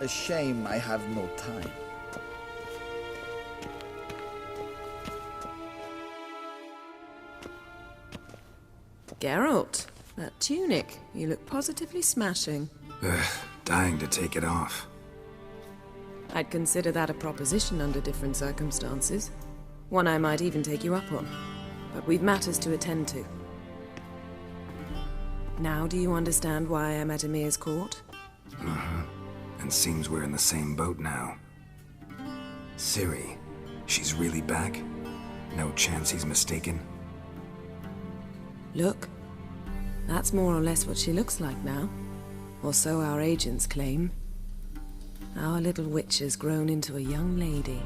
A shame I have no time. Geralt, that tunic. You look positively smashing. Dying to take it off. I'd consider that a proposition under different circumstances. One I might even take you up on. But we've matters to attend to. Now do you understand why I'm at Ymir's court? And seems we're in the same boat now. Ciri, she's really back? No chance he's mistaken? Look, that's more or less what she looks like now. Or so our agents claim. Our little witch has grown into a young lady.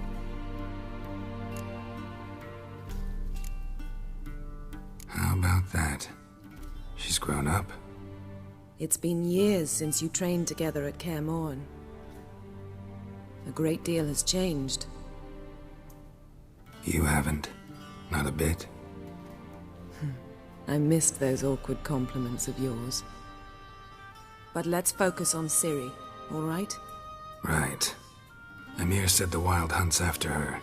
How about that? She's grown up? It's been years since you trained together at Kaer Morhen. A great deal has changed. You haven't. Not a bit. I missed those awkward compliments of yours. But let's focus on Ciri, all right? Right. Ymir said the Wild Hunt's after her.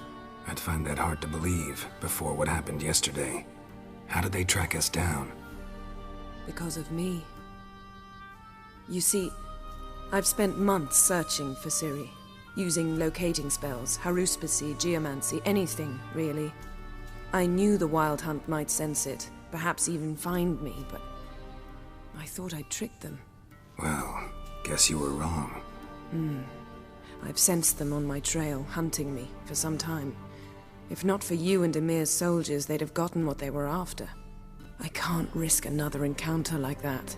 I'd find that hard to believe before what happened yesterday. How did they track us down? Because of me. You see, I've spent months searching for Ciri, using locating spells, haruspicy, geomancy, anything, really. I knew the Wild Hunt might sense it, perhaps even find me, but I thought I'd tricked them. Well, guess you were wrong. I've sensed them on my trail, hunting me, for some time. If not for you and Ymir's soldiers, they'd have gotten what they were after. I can't risk another encounter like that.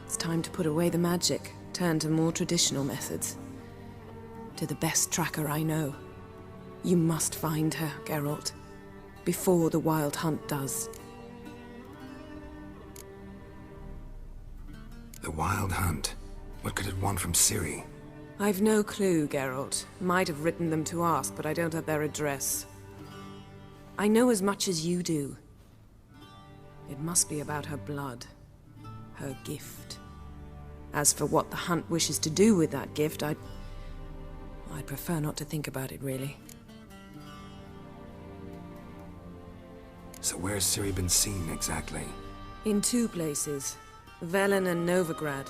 It's time to put away the magic, turn to more traditional methods. To the best tracker I know. You must find her, Geralt. Before the Wild Hunt does. The Wild Hunt? What could it want from Ciri? I've no clue, Geralt. Might have written them to ask, but I don't have their address. I know as much as you do. It must be about her blood. Her gift. As for what the Hunt wishes to do with that gift, I'd prefer not to think about it, really. So where's Ciri been seen, exactly? In two places. Velen and Novigrad.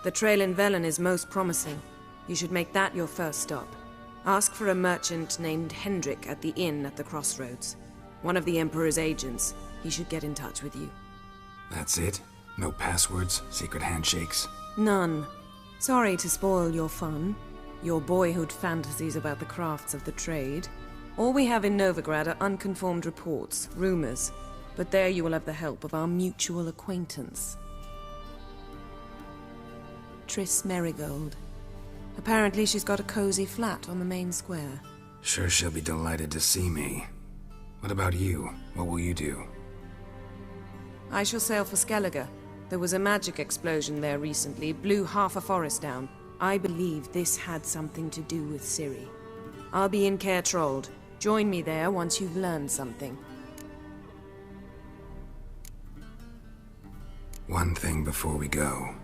The trail in Velen is most promising. You should make that your first stop. Ask for a merchant named Hendrik at the inn at the crossroads. One of the Emperor's agents. He should get in touch with you. That's it? No passwords? Secret handshakes? None. Sorry to spoil your fun. Your boyhood fantasies about the crafts of the trade. All we have in Novigrad are unconformed reports, rumors. But there you will have the help of our mutual acquaintance. Triss Merigold. Apparently she's got a cozy flat on the main square. Sure she'll be delighted to see me. What about you? What will you do? I shall sail for Skellige. There was a magic explosion there recently, blew half a forest down. I believe this had something to do with Ciri. I'll be in Caer Trolde. Join me there once you've learned something. One thing before we go.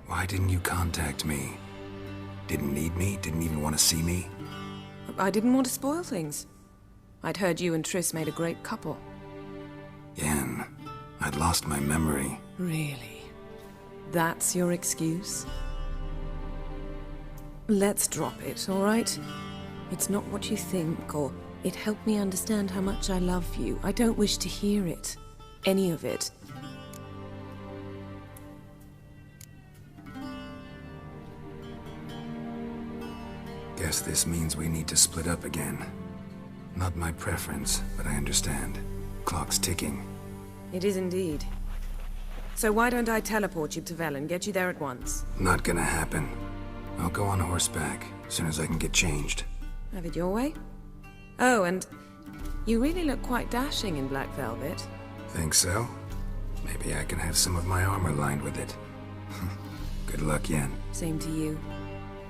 Why didn't you contact me? Didn't need me? Didn't even want to see me? I didn't want to spoil things. I'd heard you and Triss made a great couple. Yen, I'd lost my memory. Really? That's your excuse? Let's drop it, all right? It's not what you think, or it helped me understand how much I love you. I don't wish to hear it. Any of it. Guess this means we need to split up again. Not my preference, but I understand. Clock's ticking. It is indeed. So why don't I teleport you to Velen, get you there at once? Not gonna happen. I'll go on horseback, as soon as I can get changed. Have it your way? Oh, and you really look quite dashing in black velvet. Think so? Maybe I can have some of my armor lined with it. Good luck, Yen. Same to you.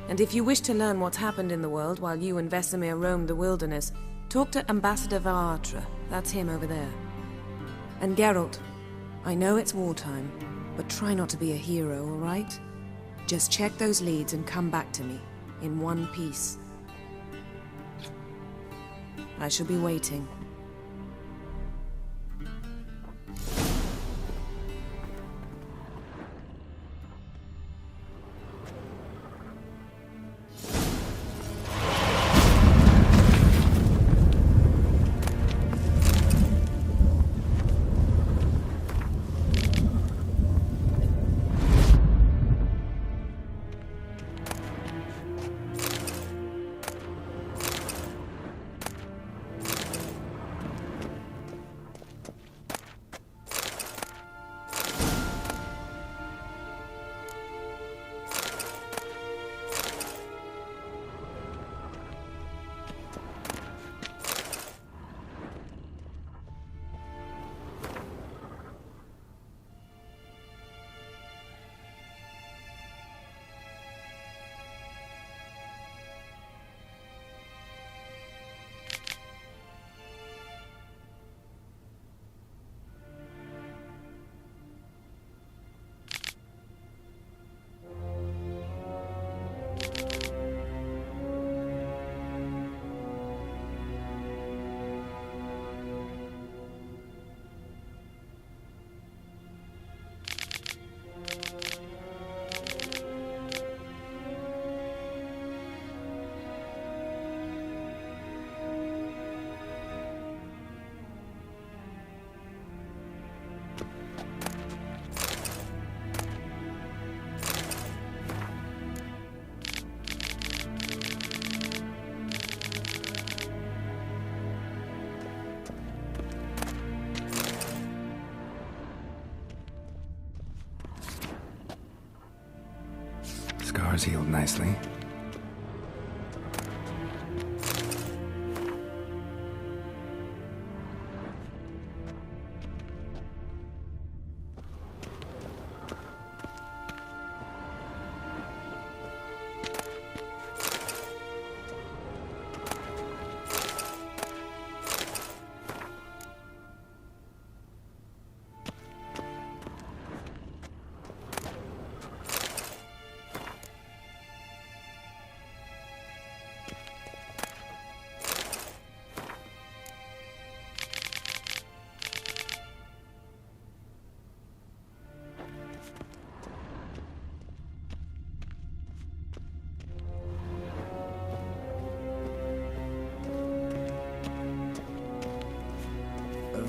And if you wish to learn what's happened in the world while you and Vesemir roamed the wilderness, talk to Ambassador Varatra. That's him over there. And Geralt, I know it's wartime, but try not to be a hero, all right? Just check those leads and come back to me, in one piece. I shall be waiting. Scars healed nicely.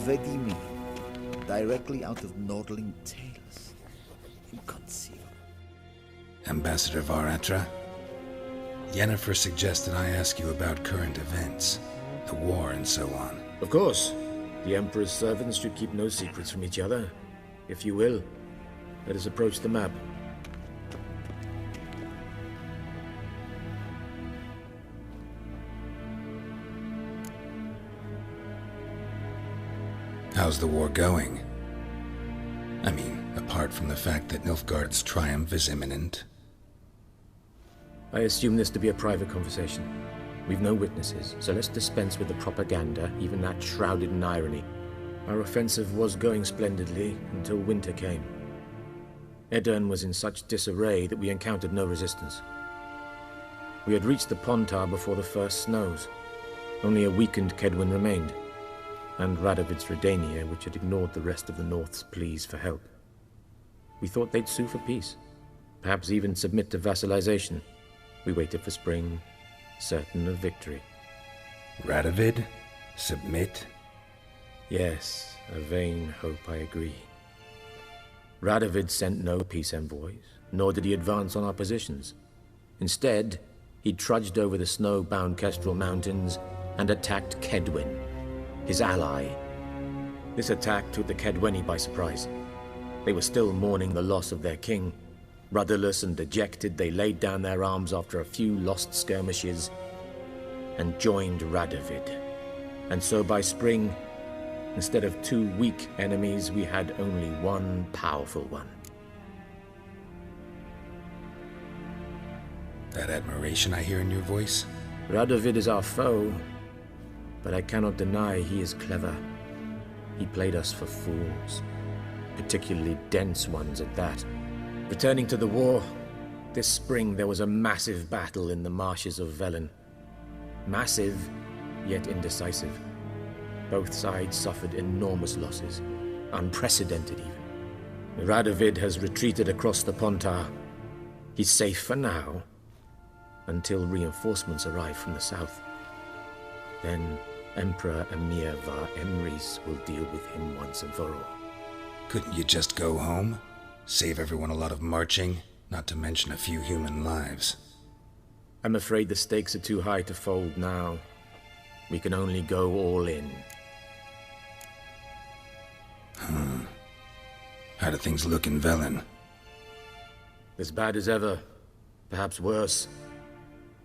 Vedimi, directly out of Nordling Tales. Inconceivable. Ambassador Varatra, Yennefer suggested I ask you about current events, the war and so on. Of course. The Emperor's servants should keep no secrets from each other. If you will, let us approach the map. How's the war going? I mean, apart from the fact that Nilfgaard's triumph is imminent. I assume this to be a private conversation. We've no witnesses, so let's dispense with the propaganda, even that shrouded in irony. Our offensive was going splendidly until winter came. Aedirn was in such disarray that we encountered no resistance. We had reached the Pontar before the first snows. Only a weakened Kaedwen remained, and Radovid's Redania, which had ignored the rest of the North's pleas for help. We thought they'd sue for peace, perhaps even submit to vassalization. We waited for spring, certain of victory. Radovid? Submit? Yes, a vain hope, I agree. Radovid sent no peace envoys, nor did he advance on our positions. Instead, he trudged over the snow-bound Kestrel Mountains and attacked Kaedwen, his ally. This attack took the Kaedweni by surprise. They were still mourning the loss of their king. Rudderless and dejected, they laid down their arms after a few lost skirmishes and joined Radovid. And so by spring, instead of 2 weak enemies, we had only one powerful one. That admiration I hear in your voice? Radovid is our foe, but I cannot deny he is clever. He played us for fools, particularly dense ones at that. Returning to the war, This spring there was a massive battle in the marshes of Velen. Massive, yet indecisive. Both sides suffered enormous losses, unprecedented even. Radovid has retreated across the Pontar. He's safe for now, until reinforcements arrive from the south. Then Emperor Emir var Emrys will deal with him once and for all. Couldn't you just go home? Save everyone a lot of marching, not to mention a few human lives. I'm afraid the stakes are too high to fold now. We can only go all in. How do things look in Velen? As bad as ever, perhaps worse.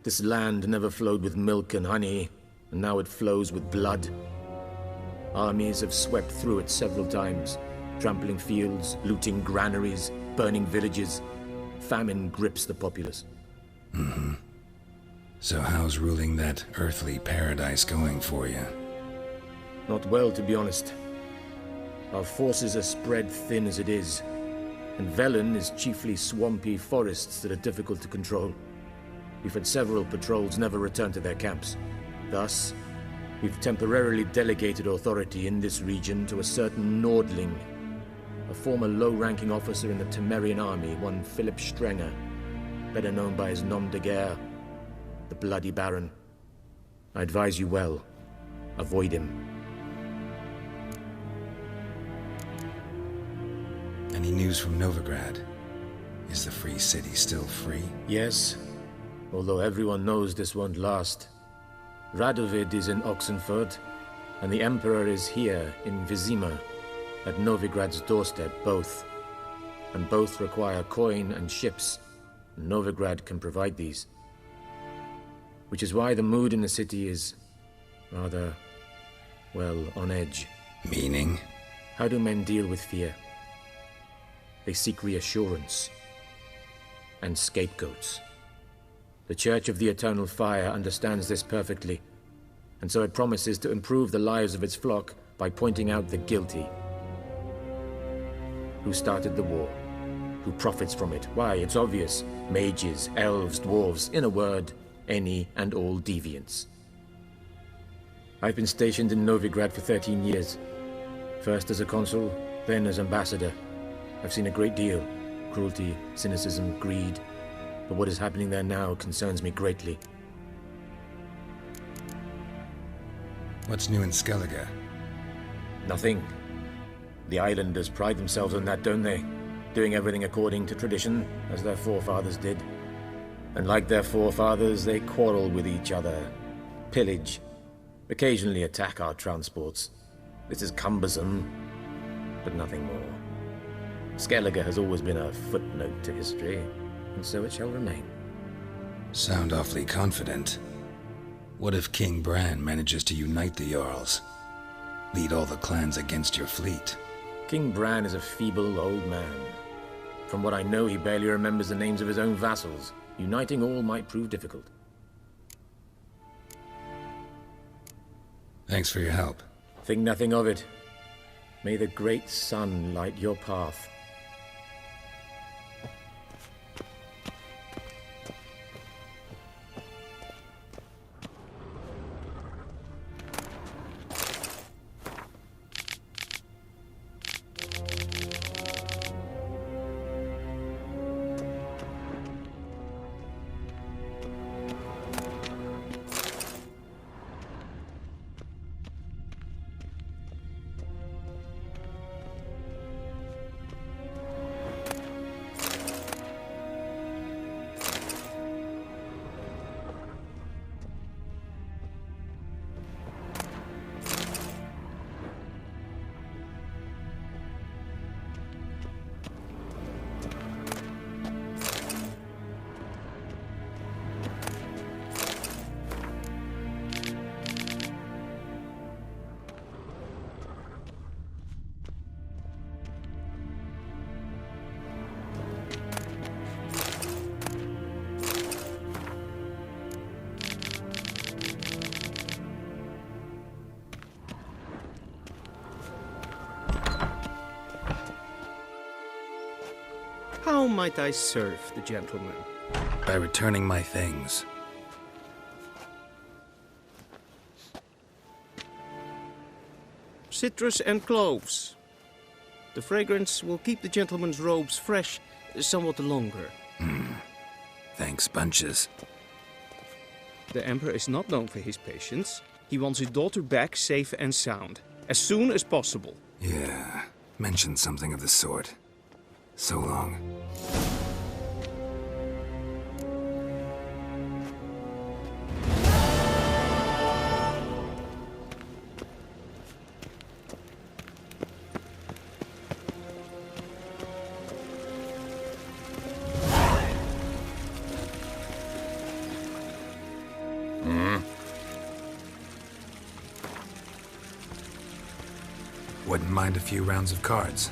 This land never flowed with milk and honey, and now it flows with blood. Armies have swept through it several times, trampling fields, looting granaries, burning villages. Famine grips the populace. So how's ruling that earthly paradise going for you? Not well, to be honest. Our forces are spread thin as it is, and Velen is chiefly swampy forests that are difficult to control. We've had several patrols never return to their camps. Thus, we've temporarily delegated authority in this region to a certain Nordling, a former low-ranking officer in the Temerian army, one Philip Strenger, better known by his nom de guerre, the Bloody Baron. I advise you well. Avoid him. Any news from Novigrad? Is the Free City still free? Yes, although everyone knows this won't last. Radovid is in Oxenfurt, and the Emperor is here in Vizima, at Novigrad's doorstep, both. And both require coin and ships. Novigrad can provide these. Which is why the mood in the city is rather, well, on edge. Meaning? How do men deal with fear? They seek reassurance and scapegoats. The Church of the Eternal Fire understands this perfectly, and so it promises to improve the lives of its flock by pointing out the guilty. Who started the war? Who profits from it? Why, it's obvious. Mages, elves, dwarves, in a word, any and all deviants. I've been stationed in Novigrad for 13 years. First as a consul, then as ambassador. I've seen a great deal. Cruelty, cynicism, greed. But what is happening there now concerns me greatly. What's new in Skellige? Nothing. The islanders pride themselves on that, don't they? Doing everything according to tradition, as their forefathers did. And like their forefathers, they quarrel with each other, pillage, occasionally attack our transports. This is cumbersome, but nothing more. Skellige has always been a footnote to history, and so it shall remain. Sound awfully confident. What if King Bran manages to unite the Jarls? Lead all the clans against your fleet? King Bran is a feeble old man. From what I know, he barely remembers the names of his own vassals. Uniting all might prove difficult. Thanks for your help. Think nothing of it. May the great sun light your path. How might I serve the gentleman? by returning my things. Citrus and cloves. The fragrance will keep the gentleman's robes fresh somewhat longer. Thanks, bunches. The Emperor is not known for his patience. He wants his daughter back safe and sound, as soon as possible. Yeah, mentioned something of the sort. So long. Wouldn't mind a few rounds of cards.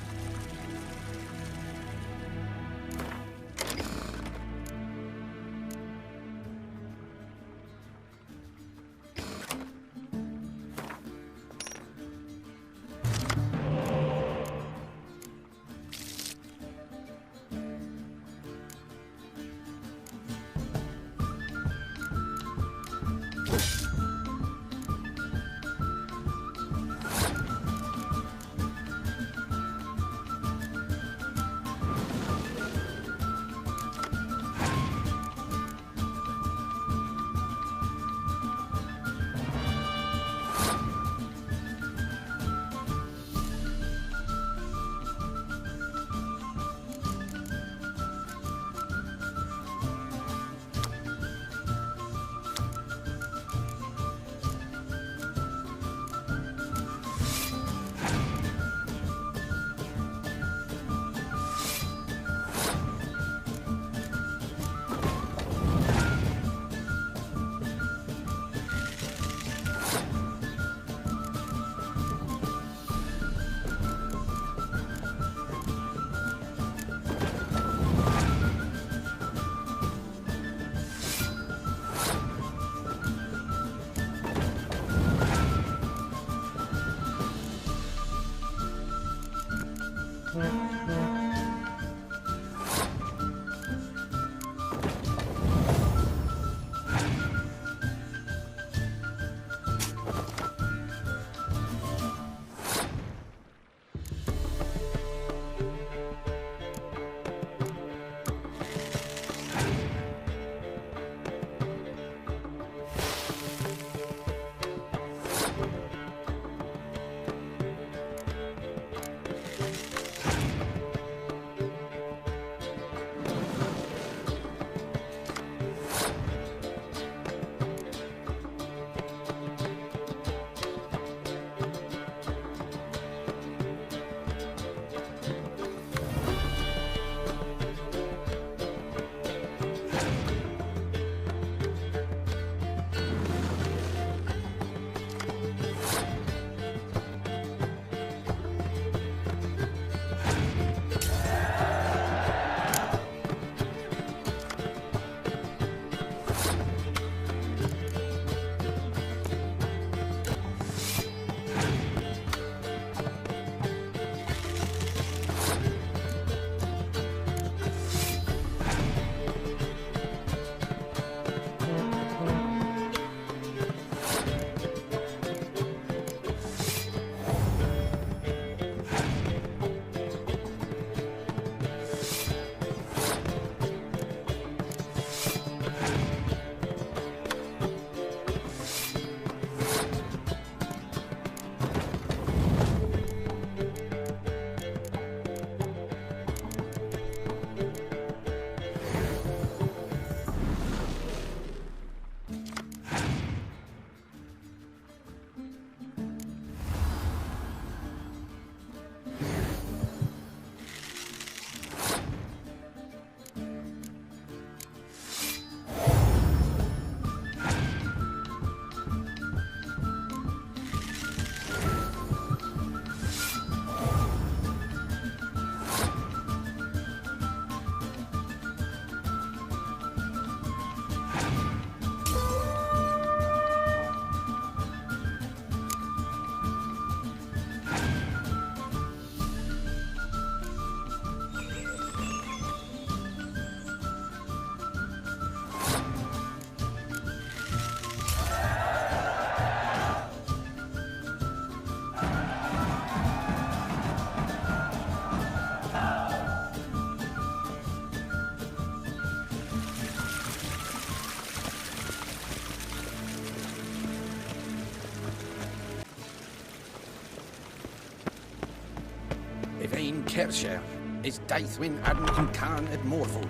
Kershire is Daithwin Admon Khan at Morford.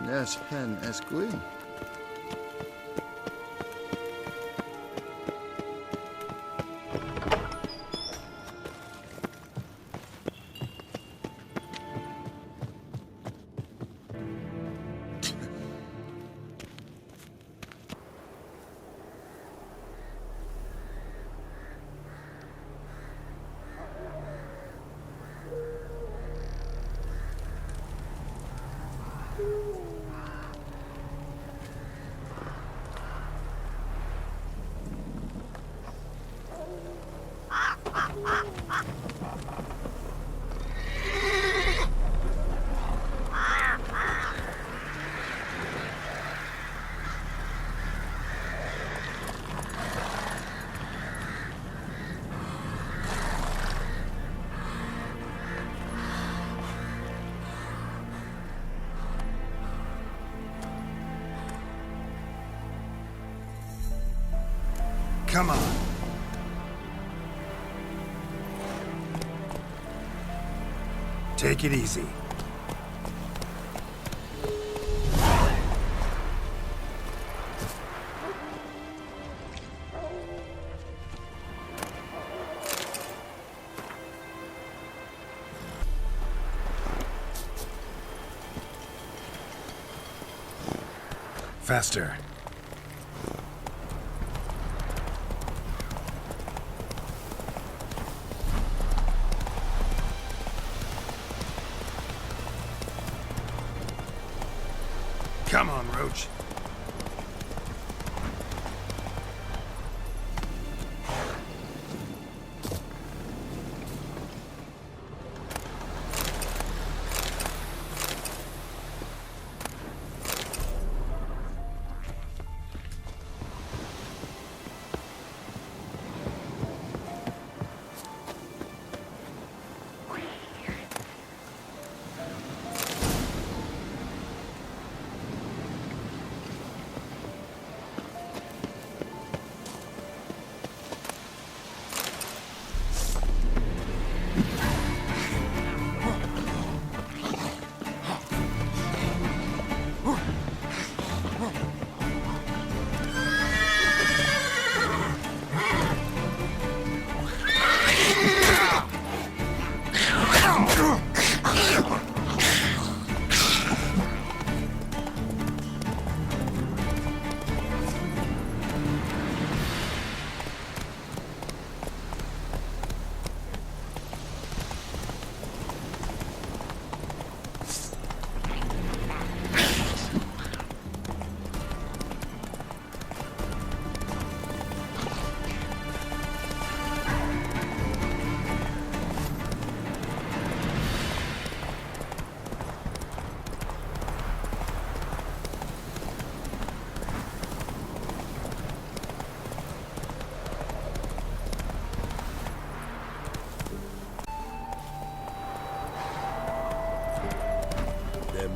Nes pen esquin. Come on. Take it easy. Faster. Come on, Roach.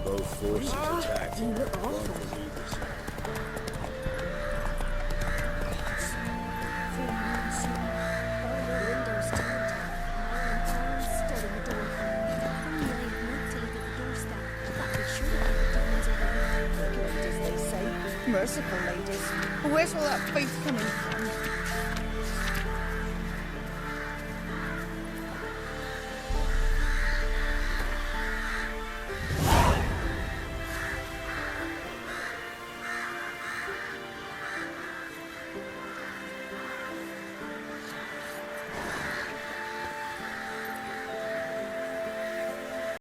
Both forces attacked. You look awful. Merciful ladies. Where's all that faith coming from?